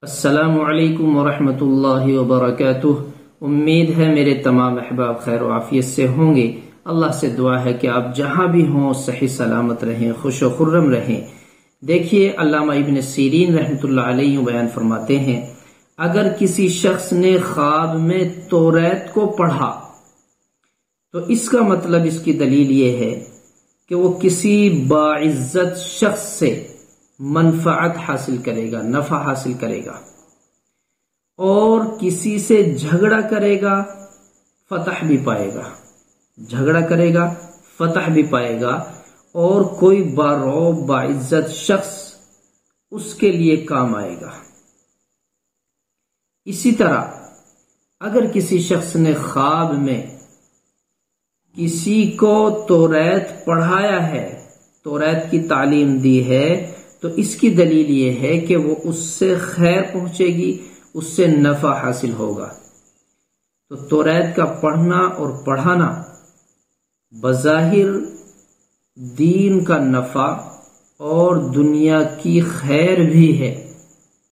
السلام علیکم ورحمۃ اللہ وبرکاتہ۔ امید ہے میرے تمام احباب خیر و عافیت سے ہوں گے۔ اللہ سے دعا ہے کہ آپ جہاں بھی ہوں صحیح سلامت رہیں، خوش و خرم رہیں۔ دیکھیے، علامہ ابن سیرین رحمۃ اللہ علیہ بیان فرماتے ہیں، اگر کسی شخص نے خواب میں توریت کو پڑھا تو اس کا مطلب، اس کی دلیل یہ ہے کہ وہ کسی باعزت شخص سے منفعت حاصل کرے گا، نفع حاصل کرے گا، اور کسی سے جھگڑا کرے گا، فتح بھی پائے گا، جھگڑا کرے گا، فتح بھی پائے گا، اور کوئی بارعب باعزت شخص اس کے لیے کام آئے گا۔ اسی طرح اگر کسی شخص نے خواب میں کسی کو توریت پڑھایا ہے، توریت کی تعلیم دی ہے، تو اس کی دلیل یہ ہے کہ وہ اس سے خیر پہنچے گی، اس سے نفع حاصل ہوگا۔ تو توریت کا پڑھنا اور پڑھانا بظاہر دین کا نفع اور دنیا کی خیر بھی ہے۔